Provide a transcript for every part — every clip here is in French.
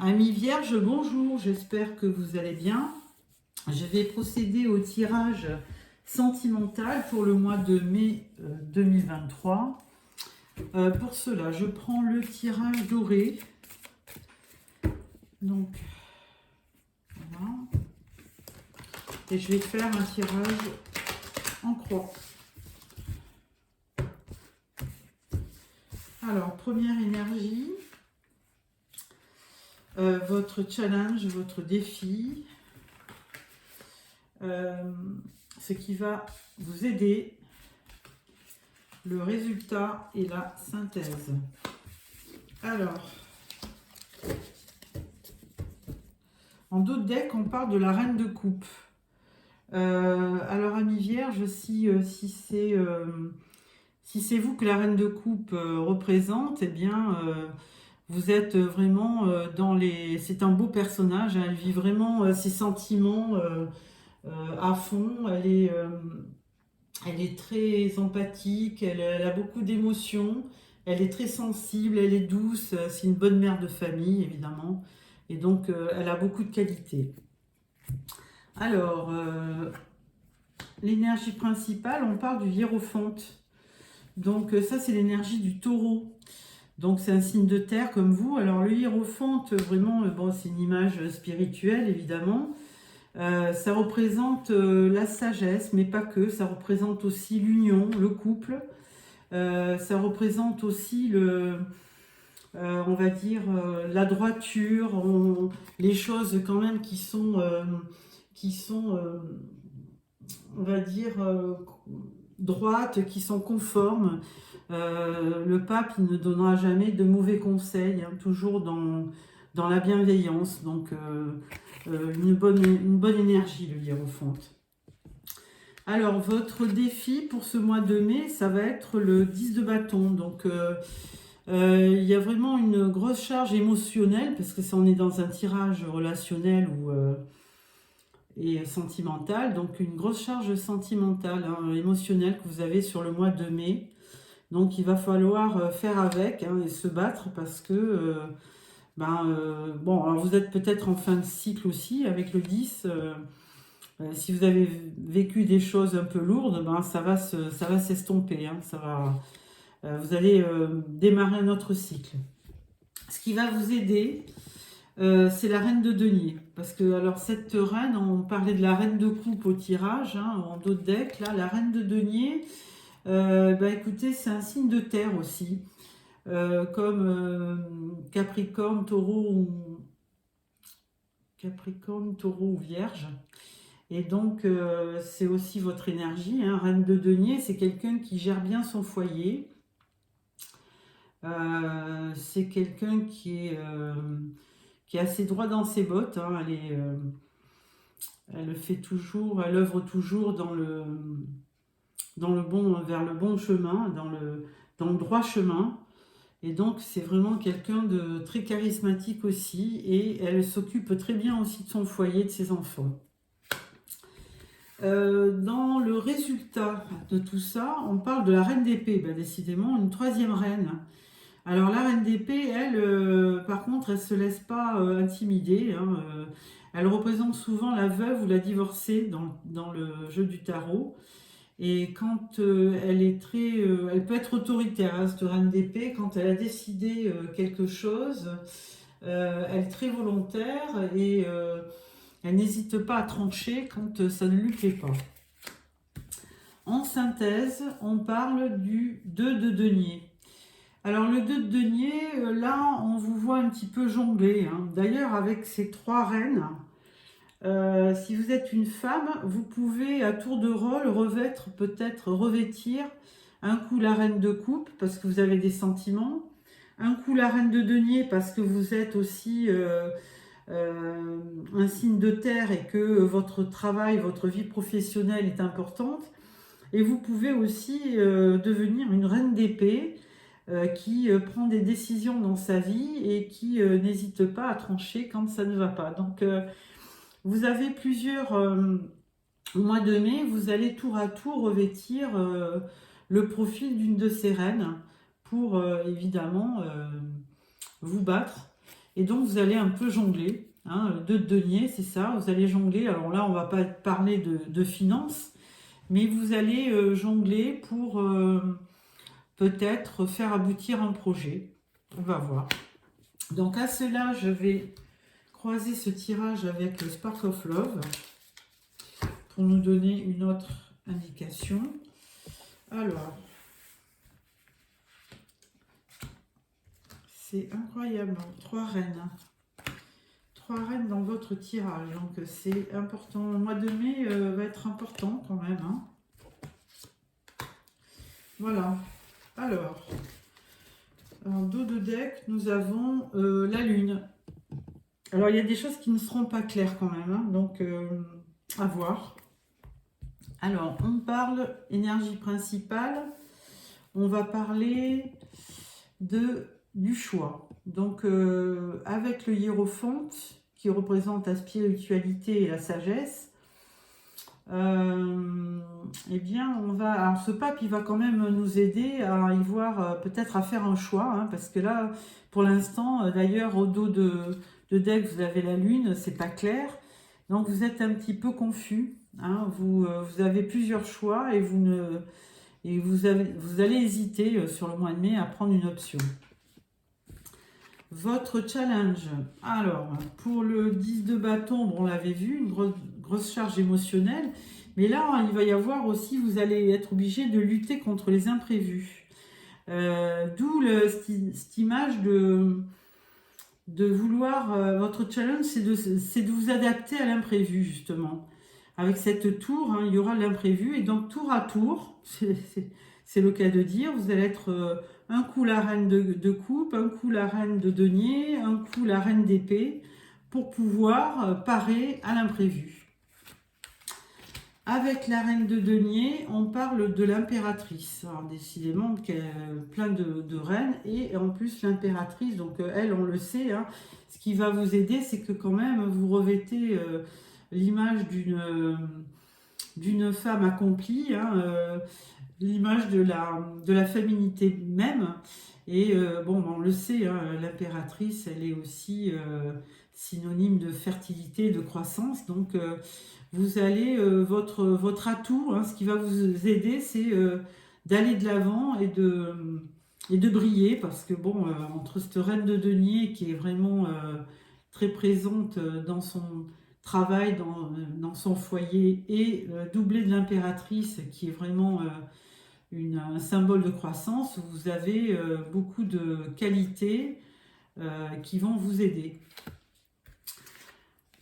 Amis Vierge, bonjour, j'espère que vous allez bien. Je vais procéder au tirage sentimental pour le mois de mai 2023. Pour cela, je prends le tirage doré. Donc, voilà. Et je vais faire un tirage en croix. Alors, première énergie. Votre challenge, votre défi, ce qui va vous aider, le résultat et la synthèse. Alors, en dos de deck, on parle de la reine de coupe. Alors, amis vierge, si c'est vous que la reine de coupe représente, eh bien, vous êtes vraiment dans les... C'est un beau personnage, hein, elle vit vraiment ses sentiments à fond, elle est très empathique, elle a beaucoup d'émotions, elle est très sensible, elle est douce, c'est une bonne mère de famille évidemment, et donc elle a beaucoup de qualités. Alors, l'énergie principale, on parle du hiérophante. Donc ça c'est l'énergie du taureau. Donc c'est un signe de terre comme vous. Alors le hiérophante, vraiment, bon, c'est une image spirituelle évidemment. Ça représente la sagesse, mais pas que. Ça représente aussi l'union, le couple. Ça représente aussi on va dire, la droiture, les choses quand même qui sont on va dire, droites, qui sont conformes. Le pape, il ne donnera jamais de mauvais conseils, hein, toujours dans la bienveillance. Donc, une bonne énergie, le hiérophante. Alors, votre défi pour ce mois de mai, ça va être le 10 de bâton. Donc, il y a vraiment une grosse charge émotionnelle, parce que ça, on est dans un tirage relationnel et sentimental. Donc, une grosse charge sentimentale, hein, émotionnelle que vous avez sur le mois de mai. Donc, il va falloir faire avec, hein, et se battre parce que... bon, alors vous êtes peut-être en fin de cycle aussi avec le 10. Si vous avez vécu des choses un peu lourdes, ça va s'estomper. Hein, vous allez démarrer un autre cycle. Ce qui va vous aider, c'est la reine de denier. Parce que, alors, cette reine, on parlait de la reine de coupe au tirage, hein, en dos de deck. Là, la reine de denier, écoutez, c'est un signe de terre aussi. Comme Capricorne, Taureau ou Vierge. Et donc, c'est aussi votre énergie, hein. Reine de denier, c'est quelqu'un qui gère bien son foyer. C'est quelqu'un qui est assez droit dans ses bottes, hein. Elle fait toujours, elle œuvre toujours vers le bon chemin, dans le droit chemin. Et donc, c'est vraiment quelqu'un de très charismatique aussi. Et elle s'occupe très bien aussi de son foyer, de ses enfants. Dans le résultat de tout ça, on parle de la reine d'épée. Décidément, une troisième reine. Alors, la reine d'épée, elle, par contre, elle ne se laisse pas intimider, hein. Elle représente souvent la veuve ou la divorcée dans le jeu du tarot. Et quand elle peut être autoritaire, hein, cette reine d'épée, quand elle a décidé quelque chose, elle est très volontaire et elle n'hésite pas à trancher quand ça ne lui plaît pas. En synthèse, on parle du 2 de denier. Alors le 2 de denier, là, on vous voit un petit peu jongler, hein. D'ailleurs, avec ces trois reines, si vous êtes une femme, vous pouvez à tour de rôle revêtir un coup la reine de coupe parce que vous avez des sentiments, un coup la reine de denier parce que vous êtes aussi un signe de terre et que votre travail, votre vie professionnelle est importante. Et vous pouvez aussi devenir une reine d'épée qui prend des décisions dans sa vie et qui n'hésite pas à trancher quand ça ne va pas. Donc vous avez plusieurs... au mois de mai, vous allez tour à tour revêtir le profil d'une de ces reines pour évidemment vous battre. Et donc, vous allez un peu jongler. Hein, le 2 de denier, c'est ça, vous allez jongler. Alors là, on ne va pas parler de finances, mais vous allez jongler pour peut-être faire aboutir un projet. On va voir. Donc à cela, je vais croiser ce tirage avec le Spark of Love pour nous donner une autre indication. Alors, c'est incroyable, 3 reines. 3 reines dans votre tirage, donc c'est important. Le mois de mai va être important quand même. Hein. Voilà. Alors, en dos de deck, nous avons la lune. Alors, il y a des choses qui ne seront pas claires quand même, hein, donc à voir. Alors, on parle énergie principale. On va parler du choix. Donc, avec le hiérophante, qui représente la spiritualité et la sagesse, eh bien, on va... Alors, ce pape, il va quand même nous aider à y voir, peut-être à faire un choix, hein, parce que là, pour l'instant, d'ailleurs, au dos de deck, vous avez la lune, c'est pas clair. Donc, vous êtes un petit peu confus. Hein, vous avez plusieurs choix et vous allez hésiter sur le mois de mai à prendre une option. Votre challenge. Alors, pour le 10 de bâton, bon, on l'avait vu, une grosse charge émotionnelle. Mais là, il va y avoir aussi, vous allez être obligé de lutter contre les imprévus. D'où cette image de vouloir... votre challenge, c'est de vous adapter à l'imprévu, justement. Avec cette tour, hein, il y aura l'imprévu. Et donc, tour à tour, c'est le cas de dire, vous allez être un coup la reine de coupe, un coup la reine de denier, un coup la reine d'épée, pour pouvoir parer à l'imprévu. Avec la reine de denier, on parle de l'impératrice. Alors, décidément, plein de reines. Et en plus, l'impératrice, donc elle, on le sait, hein, ce qui va vous aider, c'est que quand même, vous revêtez... l'image d'une femme accomplie, hein, l'image de la féminité même. Et bon, on le sait, hein, l'impératrice, elle est aussi synonyme de fertilité, de croissance. Donc, vous allez, votre atout, hein, ce qui va vous aider, c'est d'aller de l'avant et de briller. Parce que, bon, entre cette reine de denier qui est vraiment très présente dans son travail, dans son foyer, et doublé de l'impératrice qui est vraiment un symbole de croissance, vous avez beaucoup de qualités qui vont vous aider.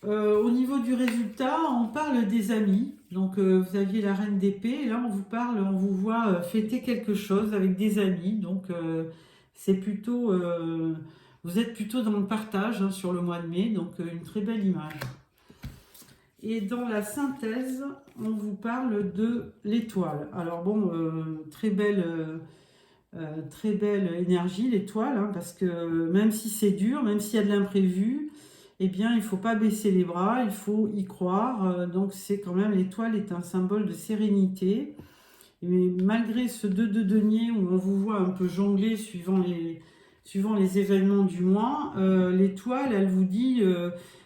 Au niveau du résultat, on parle des amis. Donc vous aviez la reine d'épée, et là on vous voit fêter quelque chose avec des amis. Donc c'est plutôt, vous êtes plutôt dans le partage, hein, sur le mois de mai, donc une très belle image. Et dans la synthèse, on vous parle de l'étoile. Alors bon, très belle énergie, l'étoile, hein, parce que même si c'est dur, même s'il y a de l'imprévu, eh bien, il ne faut pas baisser les bras, il faut y croire. Donc, c'est quand même, l'étoile est un symbole de sérénité. Mais malgré ce 2 de denier où on vous voit un peu jongler suivant les événements du mois, l'étoile, elle vous dit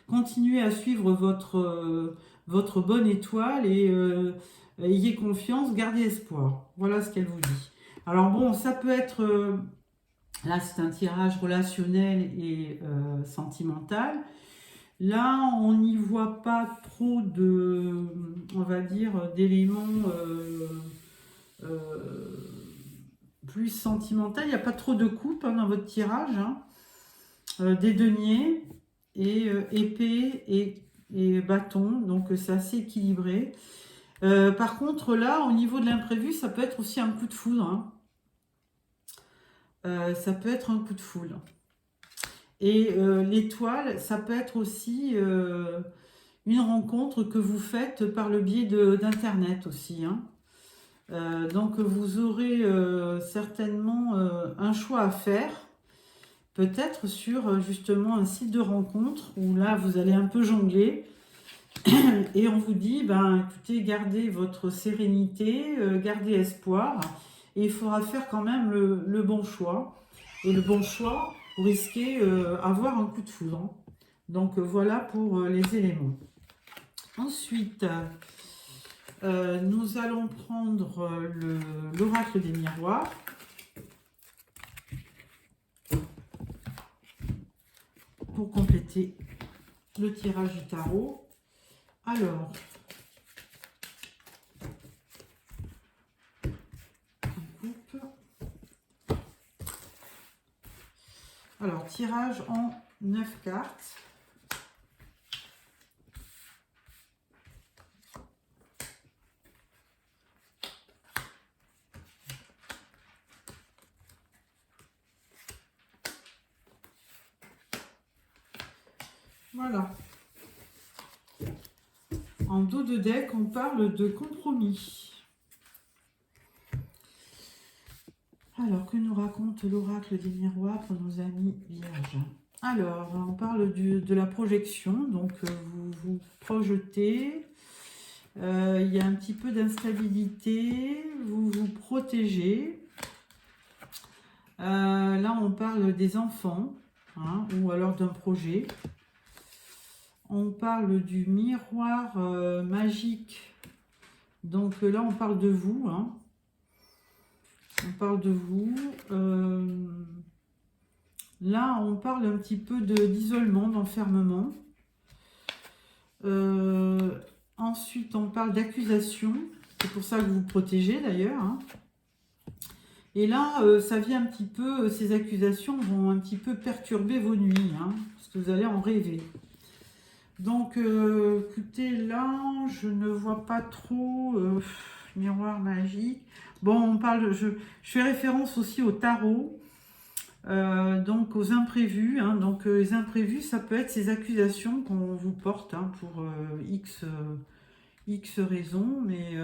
continuez à suivre votre bonne étoile et ayez confiance, gardez espoir. Voilà ce qu'elle vous dit. Alors bon, ça peut être... là, c'est un tirage relationnel et sentimental. Là, on n'y voit pas trop on va dire, d'éléments plus sentimentaux. Il n'y a pas trop de coupes, hein, dans votre tirage. Hein. Des deniers et épée et bâton. Donc, c'est assez équilibré. Par contre, là, au niveau de l'imprévu, ça peut être aussi un coup de foudre. Hein. Ça peut être un coup de foudre. Et l'étoile, ça peut être aussi une rencontre que vous faites par le biais d'Internet aussi. Hein. Donc vous aurez certainement un choix à faire, peut-être sur justement un site de rencontre, où là vous allez un peu jongler. Et on vous dit, ben, écoutez, gardez votre sérénité, gardez espoir, et il faudra faire quand même le bon choix. Et le bon choix, vous risquez avoir un coup de foudre. Hein. Donc voilà pour les éléments. Ensuite, nous allons prendre l'oracle des miroirs. Pour compléter le tirage du tarot. Alors, on coupe. Alors, tirage en 9 cartes. Voilà. En dos de deck, on parle de compromis. Alors, que nous raconte l'oracle des miroirs pour nos amis vierges? Alors, on parle de la projection. Donc, vous vous projetez. Il y a un petit peu d'instabilité. Vous vous protégez. Là, on parle des enfants, hein, ou alors d'un projet. On parle du miroir magique. Donc là, on parle de vous. Hein. On parle de vous. Là, on parle un petit peu d'isolement, d'enfermement. Ensuite, on parle d'accusation. C'est pour ça que vous vous protégez d'ailleurs. Hein. Et là, ça vient un petit peu, ces accusations vont un petit peu perturber vos nuits. Hein, parce que vous allez en rêver. Donc, écoutez, là, je ne vois pas trop miroir magique. Bon, on parle, je fais référence aussi au tarot, donc aux imprévus. Hein, donc, les imprévus, ça peut être ces accusations qu'on vous porte hein, pour X raisons, mais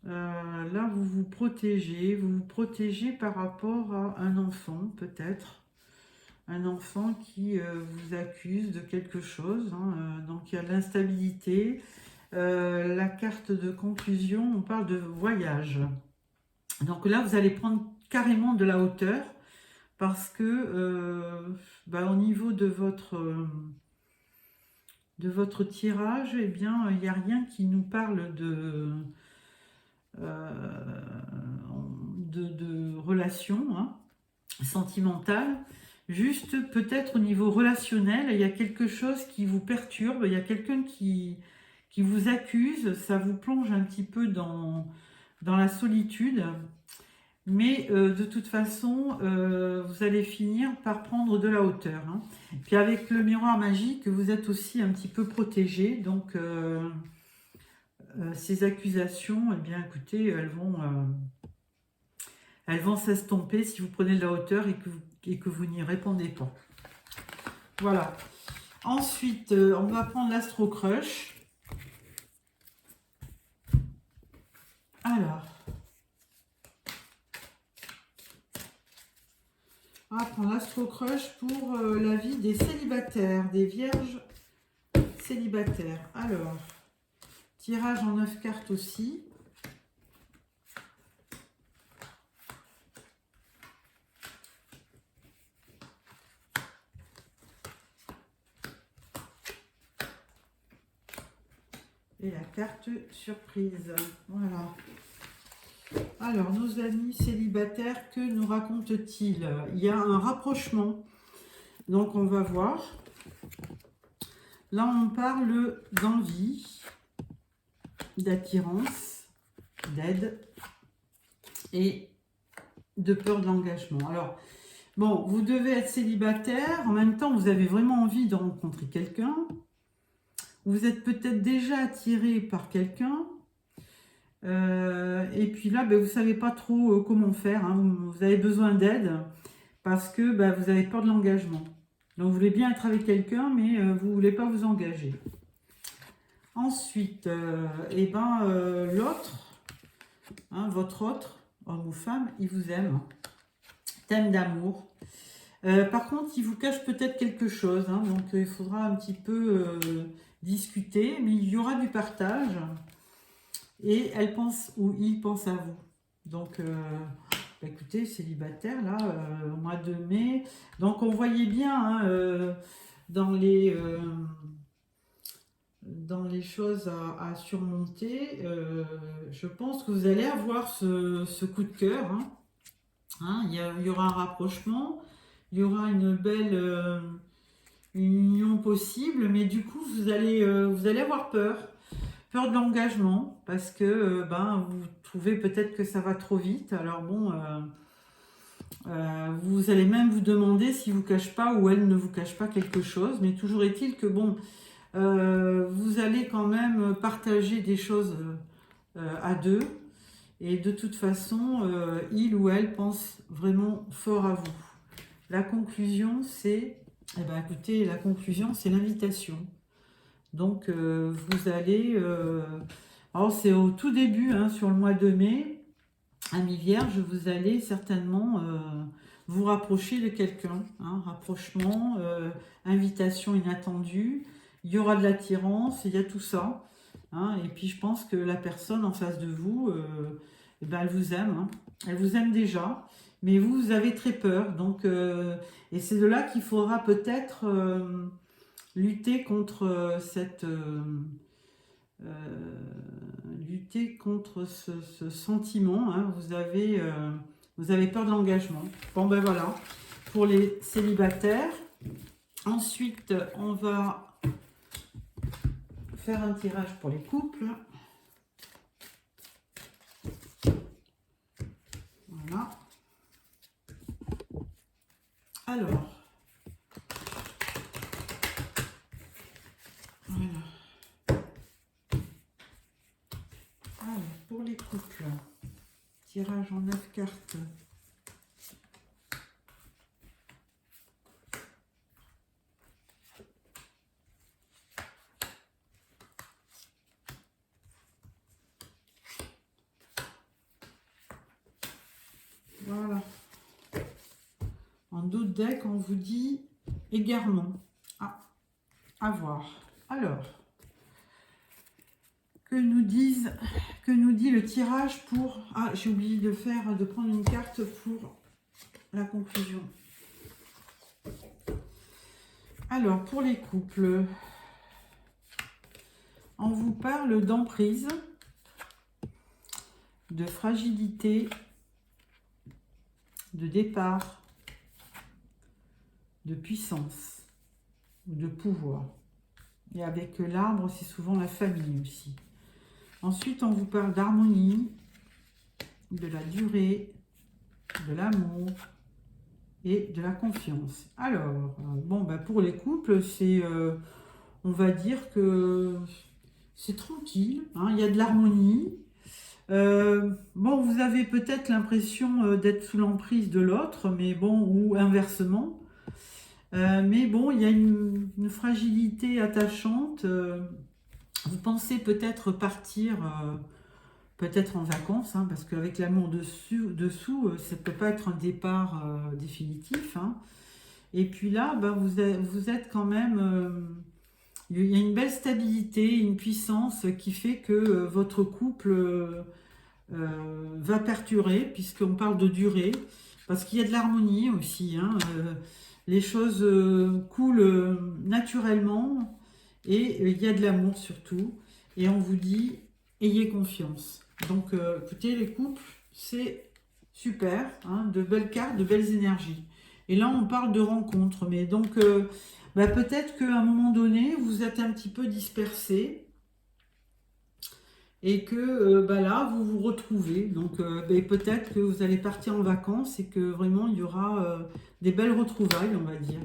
là, vous vous protégez par rapport à un enfant, peut-être. Un enfant qui vous accuse de quelque chose. Hein, donc il y a de l'instabilité. La carte de conclusion, on parle de voyage. Donc là, vous allez prendre carrément de la hauteur parce que au niveau de votre tirage, eh bien, il n'y a rien qui nous parle de relation hein, sentimentale. Juste peut-être au niveau relationnel, il y a quelque chose qui vous perturbe, il y a quelqu'un qui vous accuse, ça vous plonge un petit peu dans la solitude. Mais de toute façon, vous allez finir par prendre de la hauteur. Hein. Puis avec le miroir magique, vous êtes aussi un petit peu protégé. Donc ces accusations, eh bien écoutez, elles vont s'estomper si vous prenez de la hauteur et que vous n'y répondez pas. Voilà. Ensuite, on va prendre l'Astro Crush. Alors, on va prendre l'Astro Crush pour la vie des célibataires, des vierges célibataires. Alors, tirage en 9 cartes aussi. Et la carte surprise. Voilà. Alors, nos amis célibataires, que nous racontent-ils? Il y a un rapprochement. Donc, on va voir. Là, on parle d'envie, d'attirance, d'aide et de peur de l'engagement. Alors, bon, vous devez être célibataire. En même temps, vous avez vraiment envie de rencontrer quelqu'un. Vous êtes peut-être déjà attiré par quelqu'un. Et puis là, vous ne savez pas trop comment faire. Hein. Vous avez besoin d'aide parce que vous avez peur de l'engagement. Donc, vous voulez bien être avec quelqu'un, mais vous ne voulez pas vous engager. Ensuite, l'autre, hein, votre autre, homme ou femme, il vous aime. Thème d'amour. Par contre, il vous cache peut-être quelque chose. Hein, donc, il faudra un petit peu discuter, mais il y aura du partage. Et elle pense ou il pense à vous. Donc, Bah, écoutez, célibataire, là, au mois de mai. Donc, on voyait bien hein, dans dans les choses à surmonter, je pense que vous allez avoir ce coup de cœur. Hein. Hein, il y aura un rapprochement, il y aura une belle une union possible, mais du coup, vous allez avoir peur de l'engagement, parce que ben, vous trouvez peut-être que ça va trop vite. Alors bon, vous allez même vous demander si vous cache pas ou elle ne vous cache pas quelque chose, mais toujours est-il que bon, vous allez quand même partager des choses à deux, et de toute façon, il ou elle pense vraiment fort à vous. La conclusion, c'est, eh ben, écoutez, la conclusion, c'est l'invitation. Donc, vous allez, alors c'est au tout début, hein, sur le mois de mai, à mi-vierge, vous allez certainement vous rapprocher de quelqu'un, hein, rapprochement, invitation inattendue, il y aura de l'attirance, il y a tout ça. Hein, et puis je pense que la personne en face de vous, eh ben, elle vous aime, hein. Elle vous aime déjà, mais vous avez très peur. Donc, et c'est de là qu'il faudra peut-être lutter contre lutter contre ce sentiment. Hein. Vous avez peur de l'engagement. Bon ben voilà, pour les célibataires. Ensuite, on va faire un tirage pour les couples. Voilà. Alors, voilà. Alors, pour les couples, tirage en 9 cartes. Voilà. En d'autres decks, on vous dit égarement. Ah, à voir. Alors, que nous dit le tirage pour... Ah, j'ai oublié de prendre une carte pour la conclusion. Alors, pour les couples, on vous parle d'emprise, de fragilité, de départ, de puissance, de pouvoir. Et avec l'arbre, c'est souvent la famille aussi. Ensuite, on vous parle d'harmonie, de la durée, de l'amour et de la confiance. Alors, bon, bah pour les couples, c'est, on va dire que c'est tranquille, hein, il y a de l'harmonie. Bon, vous avez peut-être l'impression d'être sous l'emprise de l'autre, mais bon, ou inversement. Mais bon, il y a une fragilité attachante. Vous pensez peut-être partir, peut-être en vacances, hein, parce qu'avec l'amour dessous, ça ne peut pas être un départ définitif. Hein. Et puis là, ben, vous êtes quand même... il y a une belle stabilité, une puissance qui fait que votre couple va perdurer, puisqu'on parle de durée, parce qu'il y a de l'harmonie aussi. Hein, les choses coulent naturellement et il y a de l'amour surtout. Et on vous dit, ayez confiance. Donc, écoutez, les couples, c'est super, hein, de belles cartes, de belles énergies. Et là, on parle de rencontres. Mais donc, bah, peut-être qu'à un moment donné, vous êtes un petit peu dispersé et que bah là, vous vous retrouvez. Donc, bah, peut-être que vous allez partir en vacances et que vraiment, il y aura des belles retrouvailles, on va dire.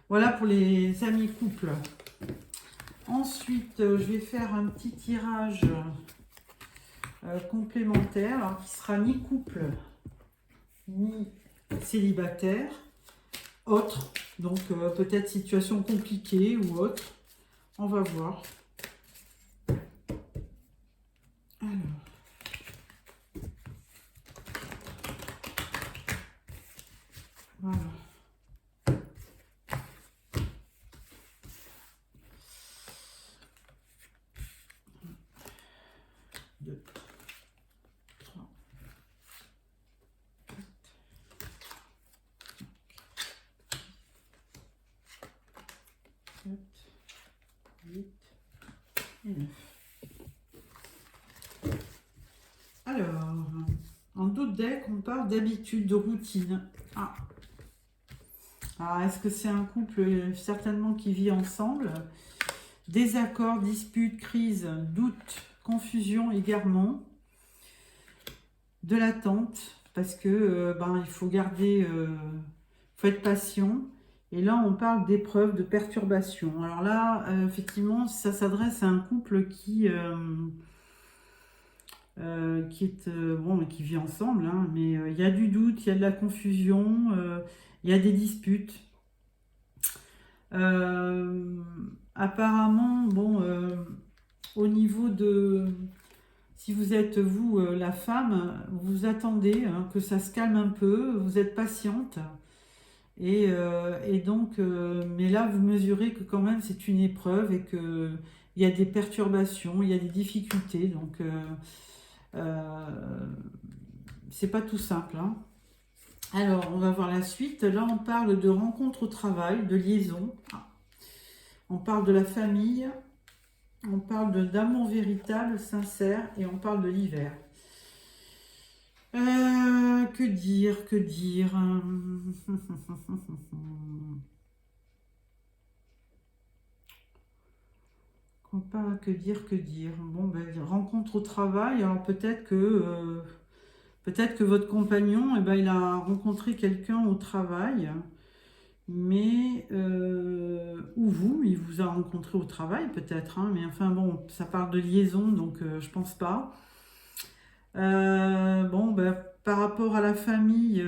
Voilà pour les amis couples. Ensuite, je vais faire un petit tirage complémentaire, alors qui sera ni couple, ni célibataire, autre. Donc, peut-être situation compliquée ou autre. On va voir. Alors. Voilà. 7, 8 et 9. Alors, en d'autres decks, on parle d'habitude, de routine. Ah. Alors, est-ce que c'est un couple certainement qui vit ensemble? Désaccords, disputes, crises, doutes, confusion, égarement. De l'attente, parce que il faut garder, faut être patient. Et là, on parle d'épreuves, de perturbations. Alors là, effectivement, ça s'adresse à un couple qui vit ensemble, hein, mais il y a du doute, il y a de la confusion, il y a des disputes. Apparemment, au niveau de... Si vous êtes, vous, la femme, vous attendez que ça se calme un peu, vous êtes patiente. Et donc, mais là, vous mesurez que quand même c'est une épreuve et qu'il y a des perturbations, il y a des difficultés. Donc, c'est pas tout simple, hein. Alors, on va voir la suite. Là, on parle de rencontre au travail, de liaison. On parle de la famille. On parle d'amour véritable, sincère. Et on parle de l'hiver. Que dire, que dire. Que dire, que dire. Bon, rencontre au travail. Alors peut-être que votre compagnon, il a rencontré quelqu'un au travail, mais ou vous, il vous a rencontré au travail peut-être, hein, mais enfin bon, ça parle de liaison, donc je pense pas. Par rapport à la famille,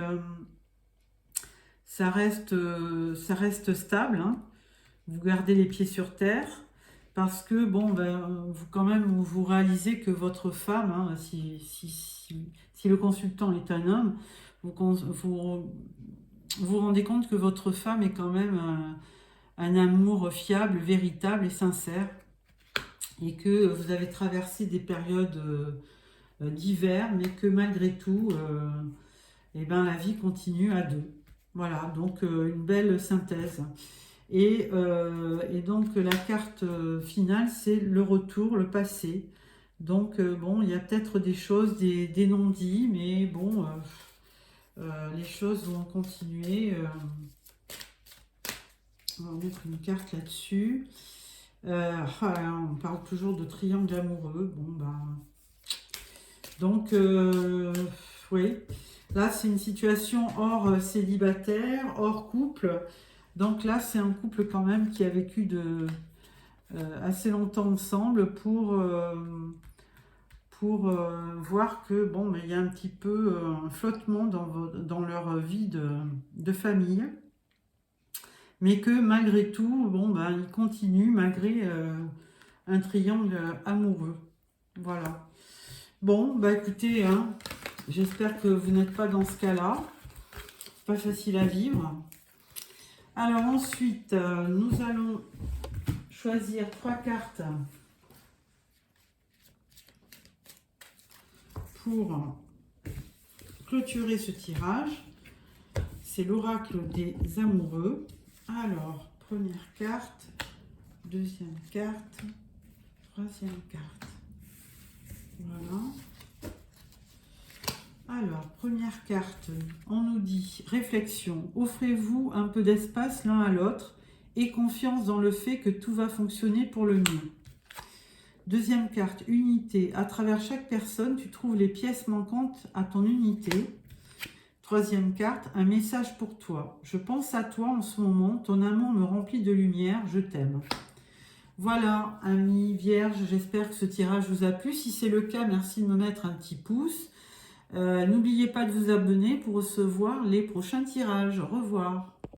ça reste stable, hein. Vous gardez les pieds sur terre, parce que vous quand même vous réalisez que votre femme, hein, si le consultant est un homme, vous rendez compte que votre femme est quand même un amour fiable, véritable et sincère, et que vous avez traversé des périodes d'hiver, mais que malgré tout, la vie continue à deux. Voilà, donc une belle synthèse. Et donc la carte finale, c'est le retour, le passé. Donc il y a peut-être des choses, des non-dits, mais bon, les choses vont continuer. On va mettre une carte là-dessus. On parle toujours de triangle amoureux. Donc, oui. Là, c'est une situation hors célibataire, hors couple. Donc là, c'est un couple quand même qui a vécu assez longtemps ensemble pour voir que il y a un petit peu un flottement dans leur vie de famille, mais que malgré tout, ils continuent malgré un triangle amoureux. Voilà. Bon, écoutez, hein, j'espère que vous n'êtes pas dans ce cas-là. Pas facile à vivre. Alors ensuite, nous allons choisir 3 cartes pour clôturer ce tirage. C'est l'oracle des amoureux. Alors, première carte, deuxième carte, troisième carte. Voilà. Alors, première carte, on nous dit réflexion. Offrez-vous un peu d'espace l'un à l'autre et confiance dans le fait que tout va fonctionner pour le mieux. Deuxième carte, unité. À travers chaque personne, tu trouves les pièces manquantes à ton unité. Troisième carte, un message pour toi. Je pense à toi en ce moment, ton amour me remplit de lumière, je t'aime. Voilà, amis vierges, j'espère que ce tirage vous a plu. Si c'est le cas, merci de me mettre un petit pouce. N'oubliez pas de vous abonner pour recevoir les prochains tirages. Au revoir.